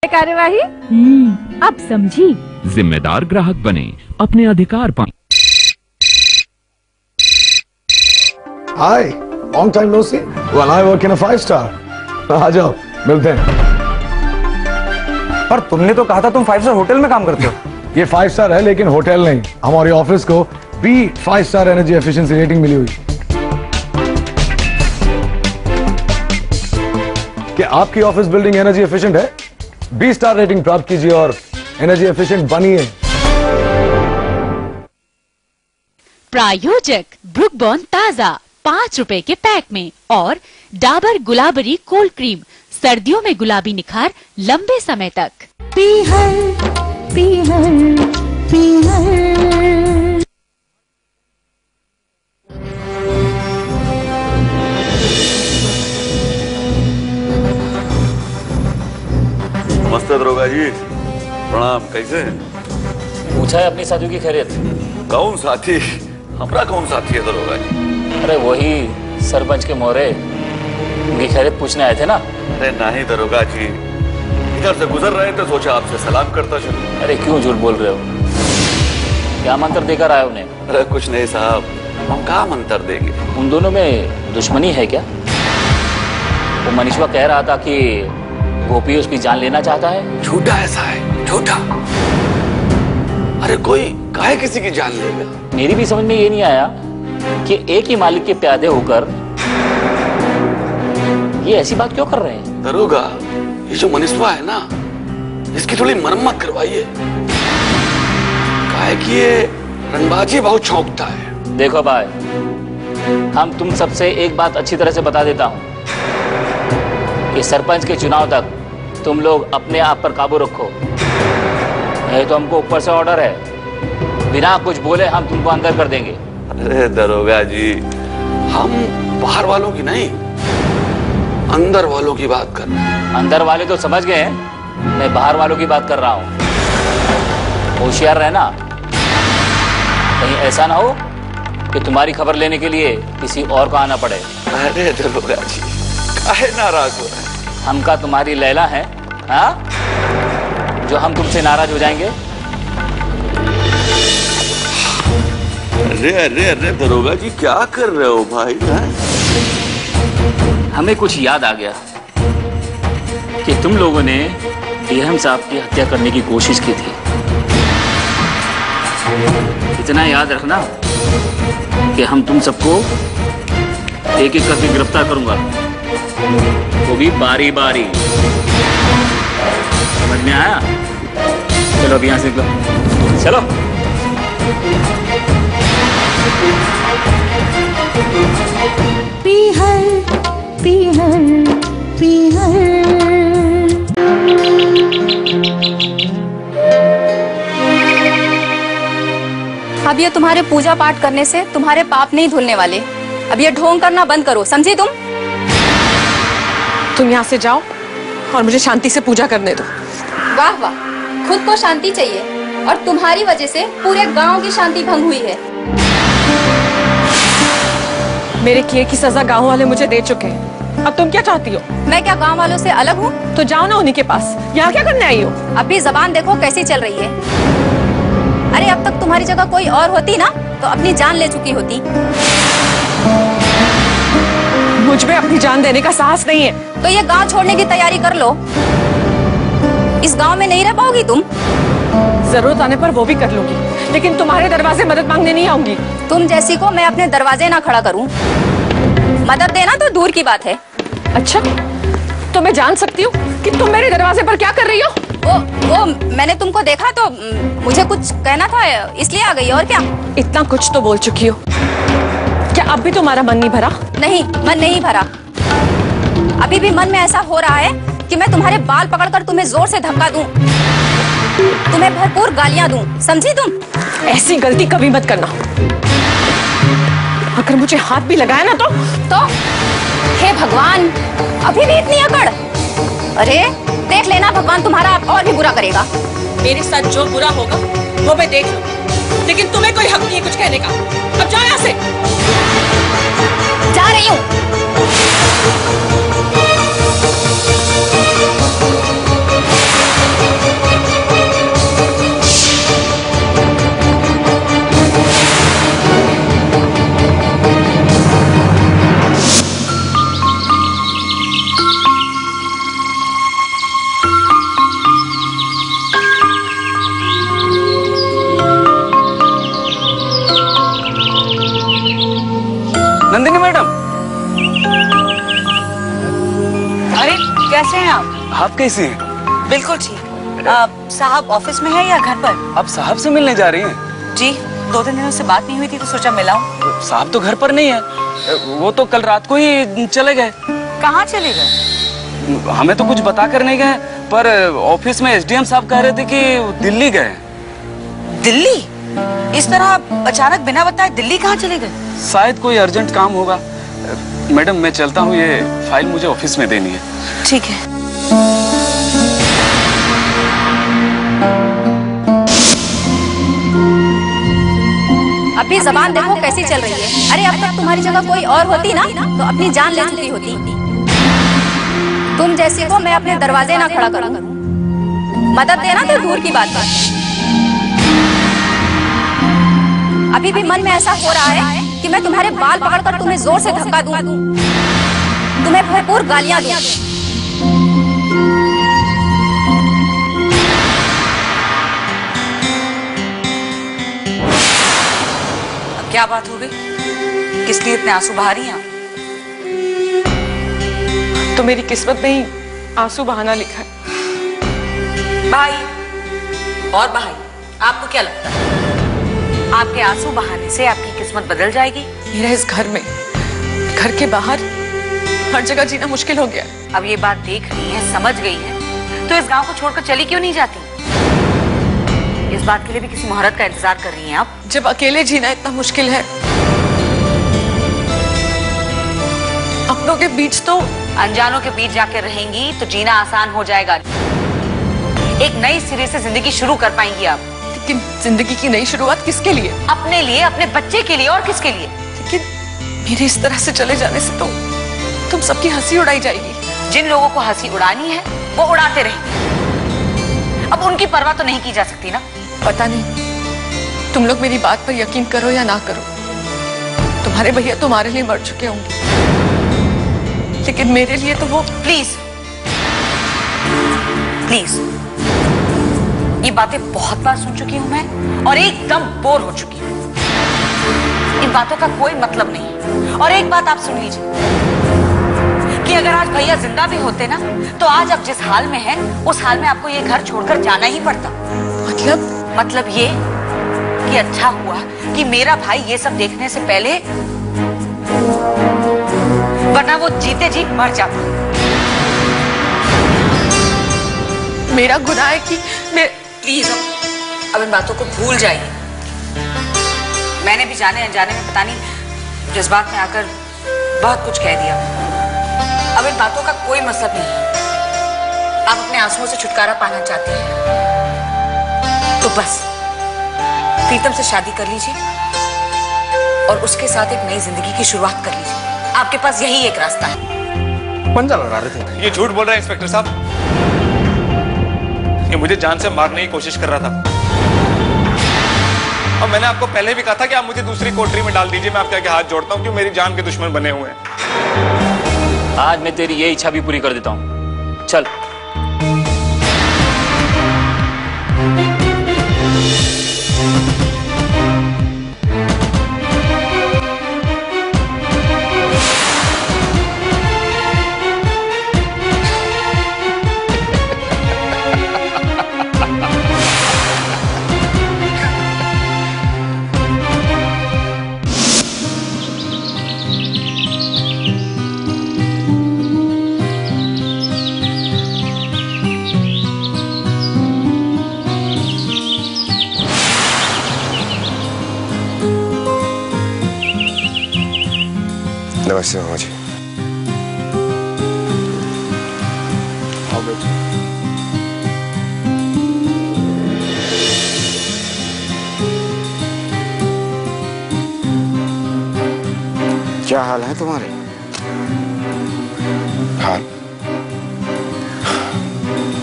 कार्यवाही। अब समझी। जिम्मेदार ग्राहक बने, अपने अधिकार पाएं। Hi, long time no see. Well, I work in a 5-star. आ जाओ, मिलते हैं। पर तुमने तो कहा था तुम 5 स्टार होटल में काम करते हो। ये 5 स्टार है लेकिन होटल नहीं। हमारे ऑफिस को भी 5 स्टार एनर्जी एफिशिएंसी रेटिंग मिली हुई। क्या आपकी ऑफिस बिल्डिंग एनर्जी एफिशिएंट है? 20 स्टार रेटिंग प्राप्त कीजिए और एनर्जी एफिशिएंट बनिए। प्रायोजक ब्रुक बॉन्ड ताजा 5 रुपए के पैक में और डाबर गुलाबरी कोल्ड क्रीम, सर्दियों में गुलाबी निखार लंबे समय तक। पीहर पीहर पीहर। नमस्ते दरोगा जी, प्रणाम। कैसे हैं? पूछा है अपनी साथियों की खैरियत? कौन साथी? हमारा कौन साथी है दरोगा जी? अरे वही सरपंच के मोहरे, उनकी खैरियत पूछने आए थे ना। अरे नहीं दरोगा जी, इधर से गुजर रहे थे, सोचा आपसे सलाम करता चलूं। अरे क्यों झूठ बोल रहे हो? क्या मंत्र देकर आए उन्हें? अरे कुछ नहीं साहब, हम कहाँ मंत्र देंगे। उन दोनों में दुश्मनी है क्या? वो मनीषवा कह रहा था कि गोपी उसकी जान लेना चाहता है। झूठा ऐसा है, झूठा। अरे कोई काहे किसी की जान लेगा? मेरी भी समझ में ये नहीं आया कि एक ही मालिक के प्यादे होकर ये ऐसी बात क्यों कर रहे हैं। दरोगा, ये जो मनीषवा है ना, इसकी थोड़ी मरम्मत करवाइए। काहे कि ये रंगबाजी बहुत छौंकता है। देखो भाई, हम तुम सबसे एक बात अच्छी तरह से बता देता हूँ कि सरपंच के चुनाव तक तुम लोग अपने आप पर काबू रखो, नहीं तो हमको ऊपर से ऑर्डर है, बिना कुछ बोले हम तुमको अंदर कर देंगे। अरे दरोगा जी, हम बाहर वालों की नहीं, अंदर वालों की बात कर रहे हैं। अंदर वाले तो समझ गए हैं, मैं बाहर वालों की बात कर रहा हूँ। होशियार रहना, कहीं ऐसा ना हो कि तुम्हारी खबर लेने के लिए किसी और को आना पड़े। अरे दरोगा जी, काहे नाराज हो रहे हैं? हम का तुम्हारी लैला है, हाँ, जो हम तुमसे नाराज हो जाएंगे। अरे अरे अरे दरोगा जी, क्या कर रहे हो भाई? हमें कुछ याद आ गया कि तुम लोगों ने बेहम साहब की हत्या करने की कोशिश की थी। इतना याद रखना कि हम तुम सबको एक एक करके गिरफ्तार करूंगा, वो भी बारी बारी। समझ में आया? चलो अब यहाँ से निकलो, चलो। पीहर पीहर पीहर। अब ये तुम्हारे पूजा पाठ करने से तुम्हारे पाप नहीं धुलने वाले। अब ये ढोंग करना बंद करो, समझी तुम? तुम यहाँ से जाओ और मुझे शांति से पूजा करने दो। वाह वाह, खुद को शांति चाहिए और तुम्हारी वजह से पूरे गांव की शांति भंग हुई है। मेरे किए की सजा गांव वाले मुझे दे चुके हैं। अब तुम क्या चाहती हो? मैं क्या गांव वालों से अलग हूँ? तो जाओ ना उन्हीं के पास। यहाँ क्या करने आई हो? अपनी जबान देखो कैसी चल रही है। अरे अब तक तुम्हारी जगह कोई और होती ना तो अपनी जान ले चुकी होती। मुझ में अपनी जान देने का साहस नहीं है। तो ये गांव छोड़ने की तैयारी कर लो। इस गांव में नहीं रह पाओगी तुम। जरूरत आने पर वो भी कर लूंगी, लेकिन तुम्हारे दरवाजे मदद मांगने नहीं आऊंगी। तुम जैसी को मैं अपने दरवाजे ना खड़ा करूं, मदद देना तो दूर की बात है। अच्छा, तो मैं जान सकती हूँ कि तुम मेरे दरवाजे पर क्या कर रही हो? ओ, मैंने तुमको देखा तो मुझे कुछ कहना था, इसलिए आ गई। और क्या? इतना कुछ तो बोल चुकी हो, क्या अब भी तुम्हारा मन नहीं भरा? नहीं, मन नहीं भरा। अभी भी मन में ऐसा हो रहा है कि मैं तुम्हारे बाल पकड़कर तुम्हें जोर से धक्का दूं, तुम्हें भरपूर गालियां दूं, समझी तुम? ऐसी गलती कभी मत करना। अगर मुझे हाथ भी लगाया ना तो हे भगवान, अभी भी इतनी अकड़? अरे देख लेना, भगवान तुम्हारा और भी बुरा करेगा। मेरे साथ जो बुरा होगा वो मैं देख लूं, लेकिन तुम्हें कोई हक नहीं है कुछ कहने का। अब जाओ यहाँ से। जा रही हूँ। कैसी हैं? बिल्कुल ठीक। साहब ऑफिस में है या घर पर? आप साहब से मिलने जा रही हैं? जी, 2-3 दिनों से बात नहीं हुई थी तो सोचा मिलाऊं। साहब तो घर पर नहीं है, वो तो कल रात को ही चले गए। कहाँ चले गए? हमें तो कुछ बता कर नहीं गए, पर ऑफिस में एसडीएम साहब कह रहे थे कि दिल्ली गए। दिल्ली? इस तरह अचानक बिना बताए दिल्ली कहाँ चले गए? शायद कोई अर्जेंट काम होगा। मैडम मैं चलता हूँ, ये फाइल मुझे ऑफिस में देनी है। ठीक है। अभी जबान देखो कैसी चल रही है। अरे अब तक तुम्हारी जगह कोई और होती ना तो अपनी जान ले चुकी होती। तुम जैसी को मैं अपने दरवाजे ना खड़ा करूं। मदद देना तो दूर की बात है। अभी भी मन में ऐसा हो रहा है कि मैं तुम्हारे बाल पकड़कर तुम्हें जोर से धक्का दूं, तुम्हें भरपूर गालियां दूं। अब क्या बात हो गई? किस लिए इतने आंसू बहा रही हैं? तो मेरी किस्मत में ही आंसू बहाना लिखा है। भाई और भाई, आपको क्या लगता है आपके आंसू बहाने से आपकी किस्मत बदल जाएगी? मेरा इस घर में, घर के बाहर, हर जगह जीना मुश्किल हो गया। अब ये बात देख रही है, समझ गई है, तो इस गांव को छोड़कर चली क्यों नहीं जाती? इस बात के लिए भी किसी मुहूर्त का इंतजार कर रही हैं आप? जब अकेले जीना इतना मुश्किल है, अपनों के बीच तो अनजानों के बीच जाकर रहेंगी तो जीना आसान हो जाएगा। एक नई सिरे से जिंदगी शुरू कर पाएंगी आप। लेकिन जिंदगी की नई शुरुआत किसके लिए? अपने लिए, अपने बच्चे के लिए, और किसके लिए? लेकिन मेरे इस तरह से चले जाने से तो तुम सबकी हंसी उड़ाई जाएगी। जिन लोगों को हंसी उड़ानी है वो उड़ाते रहेंगे। अब उनकी परवाह तो नहीं की जा सकती ना। पता नहीं तुम लोग मेरी बात पर यकीन करो या ना करो, तुम्हारे भैया तुम्हारे लिए मर चुके होंगे, लेकिन मेरे लिए तो वो। प्लीज प्लीज, ये बातें बहुत बार सुन चुकी हूं मैं और एकदम बोर हो चुकी हूं। इन बातों का कोई मतलब नहीं। और एक बात आप सुन लीजिए कि अगर आज भैया जिंदा भी होते ना तो आज आप जिस हाल में हैं उस हाल में आपको ये घर छोड़कर जाना ही पड़ता। मतलब ये कि अच्छा हुआ कि मेरा भाई ये सब देखने से पहले, वरना वो जीते जी मर जाता। मेरा गुनाह है कि मैं। प्लीज अब इन बातों को भूल जाइए। मैंने भी जाने अनजाने में पता नहीं जज्बात में आकर बहुत कुछ कह दिया। अब इन बातों का कोई मतलब नहीं। आप अपने आंसुओं से छुटकारा पाना चाहते हैं तो बस प्रीतम से शादी कर लीजिए और उसके साथ एक नई जिंदगी की शुरुआत कर लीजिए। आपके पास यही एक रास्ता है। पंजा लगा रहे थे। ये झूठ बोल रहे हैं इंस्पेक्टर साहब। ये मुझे जान से मारने की कोशिश कर रहा था और मैंने आपको पहले भी कहा था कि आप मुझे दूसरी कोठरी में डाल दीजिए। मैं आपके आगे हाथ जोड़ता हूँ क्यों मेरी जान के दुश्मन बने हुए हैं। आज मैं तेरी ये इच्छा भी पूरी कर देता हूँ। चल। नमस्ते मामा जी। आओ बैठो। क्या हाल है तुम्हारे? हाल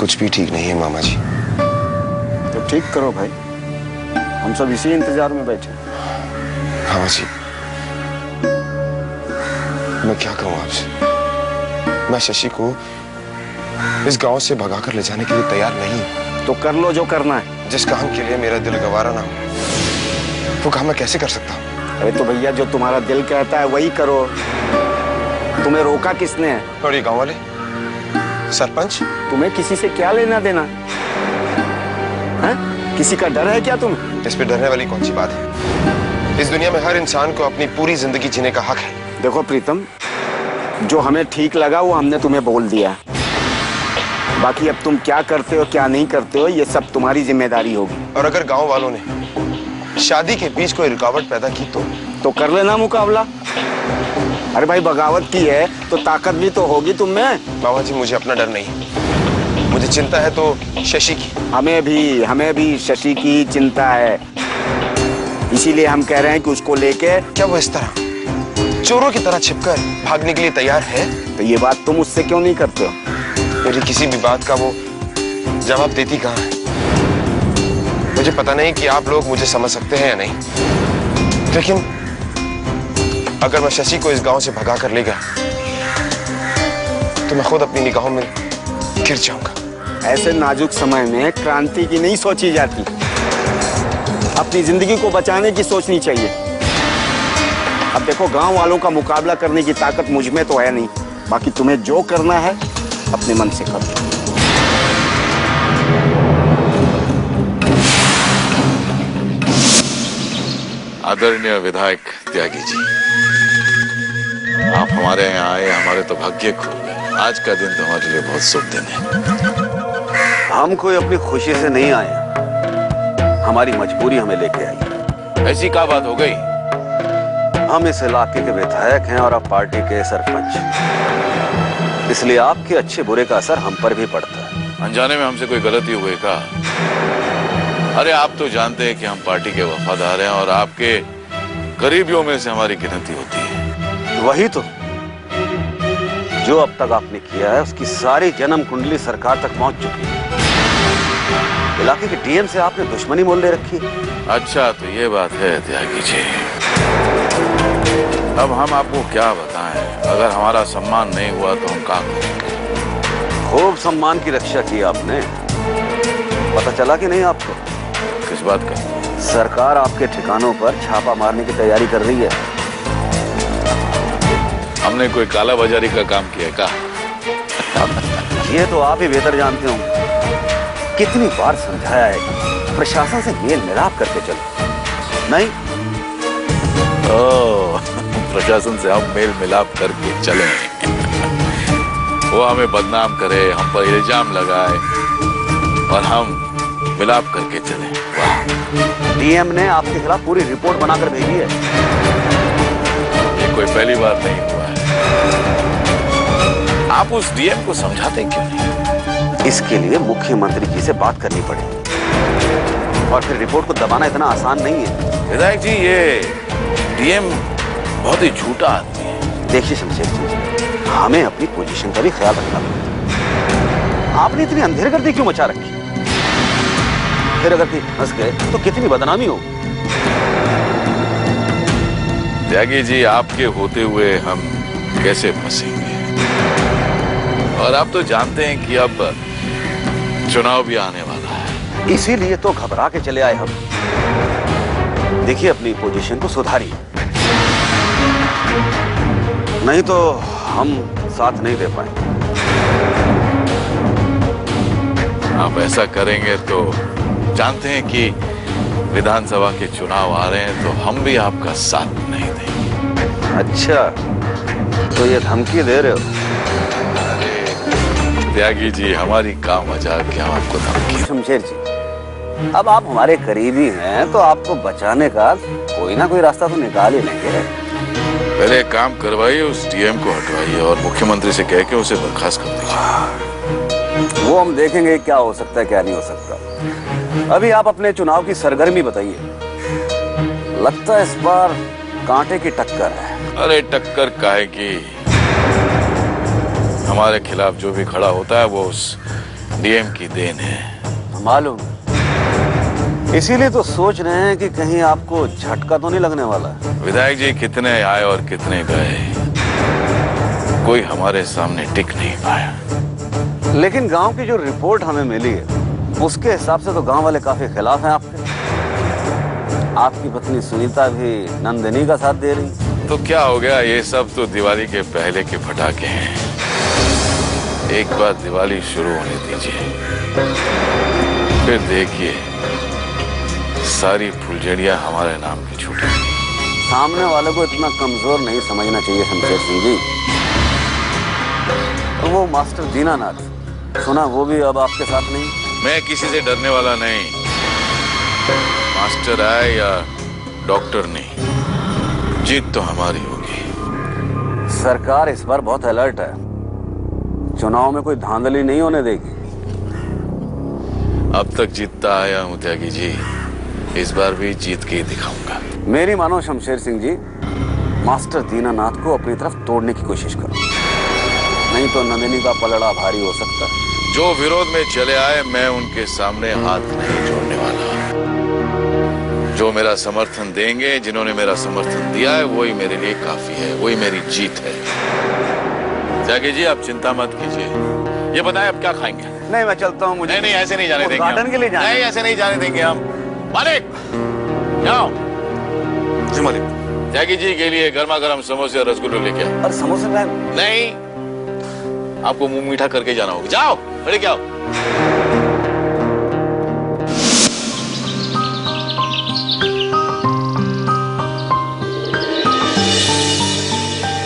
कुछ भी ठीक नहीं है मामा जी। तो ठीक करो भाई, हम सब इसी इंतजार में बैठे। मामा जी मैं क्या कहूं आपसे। मैं शशि को इस गांव से भगाकर ले जाने के लिए तैयार नहीं। तो कर लो जो करना है। जिस काम के लिए मेरा दिल गवारा ना हो वो काम मैं कैसे कर सकता हूं? अरे तो भैया जो तुम्हारा दिल कहता है वही करो। तुम्हें रोका किसने है? और ये गांव वाले सरपंच, तुम्हें किसी से क्या लेना देना है? किसी का डर है क्या तुम्हें? इस पे डरने वाली कौन सी बात है? इस दुनिया में हर इंसान को अपनी पूरी जिंदगी जीने का हक है। देखो प्रीतम, जो हमें ठीक लगा वो हमने तुम्हें बोल दिया। बाकी अब तुम क्या करते हो क्या नहीं करते हो ये सब तुम्हारी जिम्मेदारी होगी। और अगर गांव वालों ने शादी के बीच कोई रुकावट पैदा की तो कर लेना मुकाबला। अरे भाई, बगावत की है तो ताकत भी तो होगी तुम में। बाबा जी, मुझे अपना डर नहीं, मुझे चिंता है तो शशि की। हमें भी शशि की चिंता है, इसीलिए हम कह रहे हैं कि उसको लेके। क्या वो इस तरह चोरों की तरह छिपकर भागने के लिए तैयार है? तो ये बात तुम उससे क्यों नहीं करते हो? मेरी किसी भी बात का वो जवाब देती कहाँ है? मुझे पता नहीं कि आप लोग मुझे समझ सकते हैं या नहीं, लेकिन अगर मैं शशि को इस गांव से भगा कर ले गया तो मैं खुद अपनी निगाहों में गिर जाऊंगा। ऐसे नाजुक समय में क्रांति की नहीं सोची जाती, अपनी जिंदगी को बचाने की सोचनी चाहिए। अब देखो, गांव वालों का मुकाबला करने की ताकत मुझ में तो है नहीं, बाकी तुम्हें जो करना है अपने मन से करो। आदरणीय विधायक त्यागी जी, आप हमारे यहाँ आए, हमारे तो भाग्य खुल गए। आज का दिन तो हमारे लिए बहुत शुभ दिन है। हम कोई अपनी खुशी से नहीं आए, हमारी मजबूरी हमें लेके आई। ऐसी क्या बात हो गई? हम इस इलाके के विधायक हैं और आप पार्टी के सरपंच, इसलिए आपके अच्छे बुरे का असर हम पर भी पड़ता है। अनजाने में हमसे कोई गलती हुई का? अरे आप तो जानते हैं कि हम पार्टी के वफादार हैं और आपके करीबियों में से हमारी गिनती होती है। वही तो, जो अब तक आपने किया है उसकी सारी जन्म कुंडली सरकार तक पहुंच चुकी है। इलाके के डीएम से आपने दुश्मनी मोल ले रखी। अच्छा, तो ये बात है त्यागी जी। अब हम आपको क्या बताएं, अगर हमारा सम्मान नहीं हुआ तो हम क्या करें? खूब सम्मान की रक्षा की आपने। पता चला कि नहीं आपको? किस बात का? सरकार आपके ठिकानों पर छापा मारने की तैयारी कर रही है। हमने कोई काला बाजारी का काम किया है क्या? ये तो आप ही बेहतर जानते होंगे। कितनी बार समझाया है कि प्रशासन से मेल मिलाप करके चलो। नहीं, प्रशासन से हम मेल मिलाप करके चले, वो हमें बदनाम करे, हम पर इल्जाम लगाए और हम मिलाप करके चले। डीएम ने आपके खिलाफ पूरी रिपोर्ट बनाकर भेजी है। ये कोई पहली बार नहीं हुआ है। आप उस डीएम को समझाते क्यों नहीं? इसके लिए मुख्यमंत्री जी से बात करनी पड़ेगी और फिर रिपोर्ट को दबाना इतना आसान नहीं है। विधायक जी, ये डीएम बहुत ही झूठा आदमी है। देखिए शमशेर जी, हमें अपनी पोजीशन का भी ख्याल रखना पड़ता। आपने इतनी अंधेरगर्दी क्यों मचा रखी? फिर अगर कहीं फंस गए तो कितनी बदनामी हो। त्यागी जी, आपके होते हुए हम कैसे फंसेंगे? और आप तो जानते हैं कि अब चुनाव भी आने वाला है। इसीलिए तो घबरा के चले आए हम। देखिए, अपनी पोजीशन को सुधारिए, नहीं तो हम साथ नहीं दे पाएंगे। आप ऐसा करेंगे तो जानते हैं कि विधानसभा के चुनाव आ रहे हैं, तो हम भी आपका साथ नहीं देंगे। अच्छा, तो ये धमकी दे रहे हो? त्यागी जी, हमारी काम मजाक क्या आपको धमकी? शमशेर जी, अब आप हमारे करीबी हैं तो आपको बचाने का कोई ना कोई रास्ता तो निकाल ही लेंगे। पहले एक काम करवाइए, उस डीएम को हटवाइए और मुख्यमंत्री से कह के उसे बर्खास्त कर दीजिए। वो हम देखेंगे क्या हो सकता है क्या नहीं हो सकता। अभी आप अपने चुनाव की सरगर्मी बताइए। लगता है इस बार कांटे की टक्कर है। अरे टक्कर काहे की? हमारे खिलाफ जो भी खड़ा होता है वो उस डीएम की देन है। मालूम, इसीलिए तो सोच रहे हैं कि कहीं आपको झटका तो नहीं लगने वाला। विधायक जी, कितने आए और कितने गए, कोई हमारे सामने टिक नहीं पाया। लेकिन गांव की जो रिपोर्ट हमें मिली है उसके हिसाब से तो गांव वाले काफी खिलाफ हैं आपके। आपकी पत्नी सुनीता भी नंदिनी का साथ दे रही। तो क्या हो गया, ये सब तो दिवाली के पहले के पटाखे हैं। एक बार दिवाली शुरू होने दीजिए, फिर देखिए सारी फुलझड़ियां हमारे नाम की छूटेंगी। सामने वाले को इतना कमजोर नहीं समझना चाहिए शमशेर सिंह जी। तो वो मास्टर दीनानाथ, सुना वो भी अब आपके साथ नहीं? मैं किसी से डरने वाला नहीं, मास्टर आए या डॉक्टर नहीं, जीत तो हमारी होगी। सरकार इस बार बहुत अलर्ट है, चुनाव में कोई धांधली नहीं होने देगी। अब तक जीतता आया हूं त्यागी जी, इस बार भी जीत के ही दिखाऊंगा। मेरी मानो शमशेर सिंह जी, मास्टर दीनानाथ को अपनी तरफ तोड़ने की कोशिश करो, नहीं तो नंदिनी का पलड़ा भारी हो सकता है। जो विरोध में चले आए, मैं उनके सामने हाथ नहीं जोड़ने वाला। जो मेरा समर्थन देंगे, जिन्होंने मेरा समर्थन दिया है, वही मेरे लिए काफी है, वही मेरी जीत है। त्यागी जी आप चिंता मत कीजिए। ये बताएं अब क्या खाएंगे? नहीं मैं चलता हूँ, मुझे नहीं ऐसे नहीं जाने देंगे, गार्डन के लिए जाना। नहीं ऐसे नहीं जाने देंगे हम। मालिक जाओ। जी मालिक। त्यागी जी के लिए गर्मा गर्म समोसे और रसगुल्ले लेके आओ। और समोसे नहीं, आपको मुंह मीठा करके जाना होगा। जाओ लेके आओ।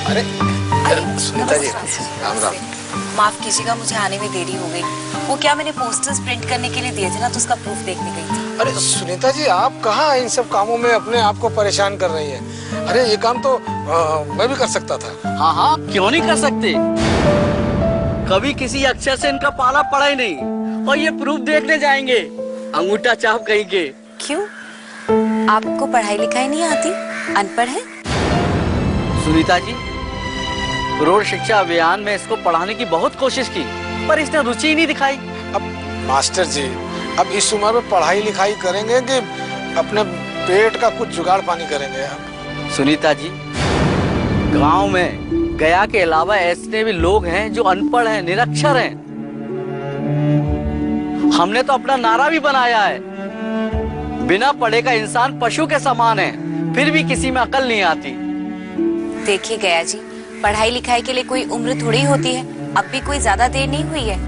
अरे सुनीता जी, राम राम। माफ कीजिएगा, मुझे आने में देरी हो गई। वो क्या मैंने पोस्टर्स प्रिंट करने के लिए दिए थे ना, तो उसका प्रूफ देखने गई थी। अरे सुनीता जी, आप कहाँ इन सब कामों में अपने आप को परेशान कर रही हैं? अरे ये काम तो मैं भी कर सकता था। हाँ हाँ, क्यों नहीं कर सकते? कभी किसी अक्षर से इनका पाला पड़ा ही नहीं, और ये प्रूफ देखने जाएंगे अंगूठा छाप कहीं के। क्यों, आपको पढ़ाई लिखाई नहीं आती? अनपढ़ है? सुनीता जी, रोड शिक्षा अभियान में इसको पढ़ाने की बहुत कोशिश की, पर इसने रुचि ही नहीं दिखाई। अब मास्टर जी, अब इस उम्र में पढ़ाई लिखाई करेंगे कि अपने पेट का कुछ जुगाड़ पानी करेंगे? सुनीता जी, गांव में गया के अलावा ऐसे भी लोग हैं जो अनपढ़ हैं, निरक्षर हैं। हमने तो अपना नारा भी बनाया है, बिना पढ़े का इंसान पशु के समान है, फिर भी किसी में अकल नहीं आती। देखिए गया जी, पढ़ाई लिखाई के लिए कोई उम्र थोड़ी होती है। अब भी कोई ज्यादा देर नहीं हुई है।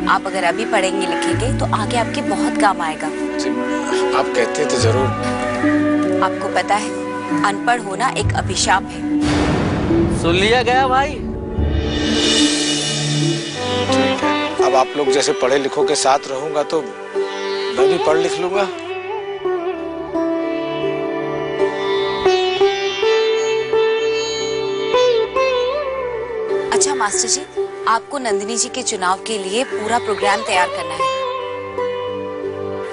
आप अगर अभी पढ़ेंगे लिखेंगे तो आगे आपके बहुत काम आएगा। आप कहते तो जरूर। आपको पता है, अनपढ़ होना एक अभिशाप है। सुन लिया गया भाई। ठीक है, अब आप लोग जैसे पढ़े लिखों के साथ रहूंगा तो मैं भी पढ़ लिख लूंगा। अच्छा मास्टर जी, आपको नंदिनी जी के चुनाव के लिए पूरा प्रोग्राम तैयार करना है।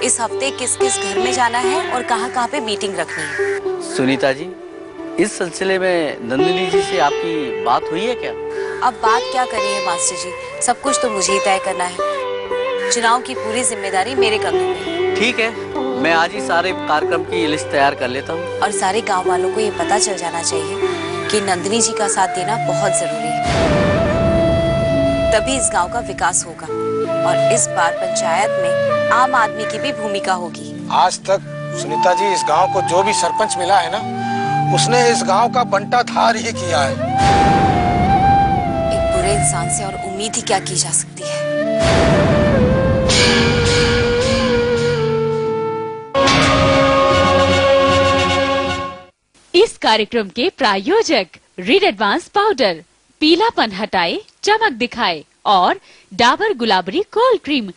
इस हफ्ते किस किस घर में जाना है और कहाँ पे मीटिंग रखनी है। सुनीता जी, इस सिलसिले में नंदिनी जी से आपकी बात हुई है क्या? अब बात क्या करनी है मास्टर जी, सब कुछ तो मुझे ही तय करना है। चुनाव की पूरी जिम्मेदारी मेरे कंधों में। ठीक है, मैं आज ही सारे कार्यक्रम की लिस्ट तैयार कर लेता हूँ। और सारे गाँव वालों को ये पता चल जाना चाहिए कि नंदिनी जी का साथ देना बहुत जरूरी है, तभी इस गांव का विकास होगा। और इस बार पंचायत में आम आदमी की भी भूमिका होगी। आज तक सुनीता जी, इस गांव को जो भी सरपंच मिला है ना, उसने इस गांव का बंटाधार ही किया है। एक बुरे इंसान से और उम्मीद ही क्या की जा सकती है। इस कार्यक्रम के प्रायोजक रीड एडवांस पाउडर, पीलापन हटाए, चमक दिखाए, और डाबर गुलाबरी कोल्ड क्रीम